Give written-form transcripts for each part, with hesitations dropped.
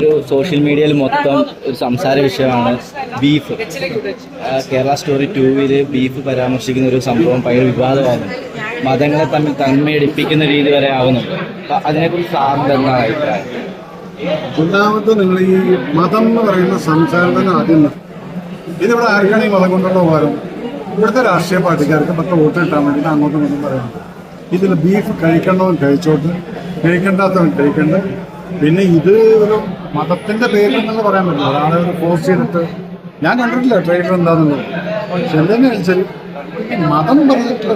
ഒരു സോഷ്യൽ മീഡിയയിൽ മൊത്തം ഒരു സംസാര വിഷയമാണ് ബീഫ്. കേരള സ്റ്റോറി 2 ബീഫ് പരാമർശിക്കുന്ന ഒരു സംഭവം ഭയങ്കര വിവാദമാകുന്നു. മതങ്ങളെ തമ്മിൽ തന്മയടിപ്പിക്കുന്ന രീതി വരെ ആവുന്നുണ്ട്. അപ്പം അതിനെക്കുറിച്ച് സാറിൻ്റെ എന്താണ് അഭിപ്രായം? ഒന്നാമത് നിങ്ങൾ ഈ മതം എന്ന് പറയുന്ന സംസാരം തന്നെ ആദ്യം ഇതിവിടെ ആർക്കാണ് ഈ മതം കൊണ്ടുള്ള ഉപകാരം? ഇവിടുത്തെ രാഷ്ട്രീയ പാർട്ടിക്കാർക്ക് 10 വോട്ട് കിട്ടാൻ വേണ്ടിയിട്ട് അങ്ങോട്ടും ഇങ്ങോട്ടും പറയുന്നത്. ഇതിൽ ബീഫ് കഴിക്കേണ്ടവൻ കഴിച്ചോട്ട്, കഴിക്കേണ്ടാത്തവൻ കഴിക്കണ്ട. പിന്നെ ഇത് ഒരു മതത്തിന്റെ പേരിൽ എന്ന് പറയാൻ പറ്റില്ല. ഒരാളെ ഒരു ഫോഴ്സ് ചെയ്തിട്ട് ഞാൻ കണ്ടിട്ടില്ല ട്രെയിലർ എന്താണെന്നുള്ളത്. പക്ഷെ എന്തെങ്കിലും കഴിച്ചാൽ മതം പറഞ്ഞിട്ട്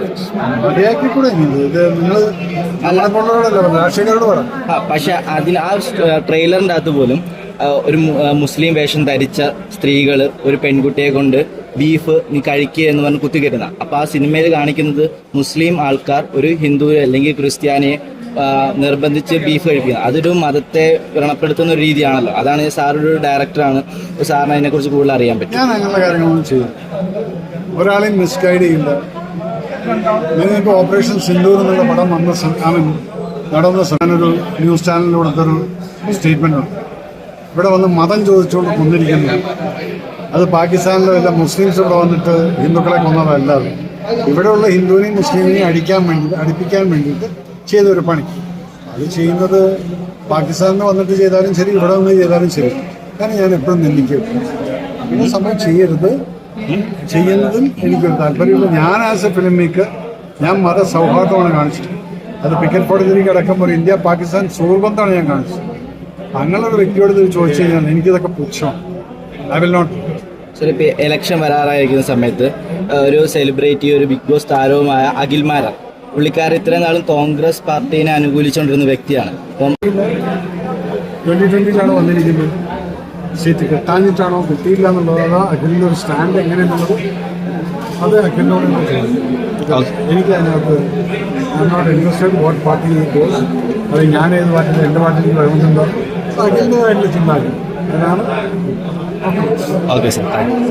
മതിയാക്കി കൂടെ ഇത് നിങ്ങൾ നമ്മളെ കൊണ്ടുള്ളതല്ല രാഷ്ട്രീയക്കാരോട് പറയാം. പക്ഷെ അതിൽ ആ ട്രെയിലറിൻ്റെ അകത്ത് പോലും ഒരു മുസ്ലിം വേഷം ധരിച്ച സ്ത്രീകൾ ഒരു പെൺകുട്ടിയെ കൊണ്ട് ബീഫ് നീ കഴിക്കുക എന്ന് പറഞ്ഞ് കുത്തിക്കരുന്ന. അപ്പോൾ ആ സിനിമയിൽ കാണിക്കുന്നത് മുസ്ലിം ആൾക്കാർ ഒരു ഹിന്ദു അല്ലെങ്കിൽ ക്രിസ്ത്യാനിയെ നിർബന്ധിച്ച് ബീഫ് കഴിപ്പിക്കുന്നത്. അതൊരു മതത്തെ വ്രണപ്പെടുത്തുന്ന ഒരു രീതിയാണല്ലോ. അതാണ് സാറൊരു ഡയറക്ടറാണ്, സാറിന് അതിനെക്കുറിച്ച് കൂടുതൽ അറിയാൻ പറ്റും. ഞാൻ അങ്ങനെയുള്ള കാര്യങ്ങളൊന്നും ചെയ്യും. ഒരാളെയും മിസ്ഗൈഡ് ചെയ്യില്ല. നിങ്ങൾക്ക് ഓപ്പറേഷൻ സിന്ദൂർ എന്നുള്ള പടം നടന്ന ഒരു ന്യൂസ് ചാനലിൽ കൊടുത്തൊരു സ്റ്റേറ്റ്മെൻ്റ് ഉണ്ട്. ഇവിടെ വന്ന് മതം ചോദിച്ചുകൊണ്ട് കൊന്നിരിക്കുന്നു. അത് പാകിസ്ഥാനിലോ അല്ല മുസ്ലിംസ് ഇവിടെ വന്നിട്ട് ഹിന്ദുക്കളെ കൊന്നതല്ല. ഇവിടെയുള്ള ഹിന്ദുവിനെയും മുസ്ലിമിനെയും അടുപ്പിക്കാൻ വേണ്ടിയിട്ട് ചെയ്തൊരു പണി. അത് ചെയ്യുന്നത് പാകിസ്ഥാനിൽ വന്നിട്ട് ചെയ്താലും ശരി, ഇവിടെ വന്ന് ചെയ്താലും ശരി. കാരണം ഞാൻ എപ്പോഴും നിന്ദിക്കും. അങ്ങനെ സംഭവം ചെയ്യുന്നതും എനിക്കൊരു താല്പര്യമില്ല. ഞാൻ ആസ് എ ഫിലിം മേക്കർ ഞാൻ മത സൗഹാർദ്ദമാണ് കാണിച്ചത്. അത് പിക്കറ്റ് ഫോർട്ടിലേക്ക് അടക്കുമ്പോൾ ഇന്ത്യ പാകിസ്ഥാൻ സുഹൃബന്ധമാണ് ഞാൻ കാണിച്ചത്. അങ്ങനെയൊരു വ്യക്തിയോട് ഇത് ചോദിച്ചു കഴിഞ്ഞാൽ എനിക്കിതൊക്കെ പുച്ഛമാണ്. I will not. ഇപ്പോൾ ഇലക്ഷൻ വരാറായിരിക്കുന്ന സമയത്ത് ഒരു സെലിബ്രിറ്റി, ഒരു ബിഗ് ബോസ് താരവുമായ അഖിൽമാരാർ, പുള്ളിക്കാരൻ ഇത്രയും നാളും കോൺഗ്രസ് പാർട്ടീനെ അനുകൂലിച്ചുകൊണ്ടിരുന്ന വ്യക്തിയാണ്. അപ്പം 2020 വന്നിരിക്കുന്നത്. സീറ്റ് കിട്ടാഞ്ഞിട്ടാണോ കിട്ടിയില്ല എന്നുള്ളത്, അഖിലിൻ്റെ ഒരു സ്റ്റാൻഡ് എങ്ങനെയെന്നുള്ളത് അത് അഖിലിനോട് എനിക്ക് അതിനകത്ത് I'm not interested what party goes. അത് ഞാൻ ഏത് പാർട്ടിയിൽ എൻ്റെ പാർട്ടിയിൽ വരുന്നുണ്ടോ അഖിലിൻ്റെതായിട്ടുള്ള ചിന്താഗതി. അതാണ്. Okay sir, thank you.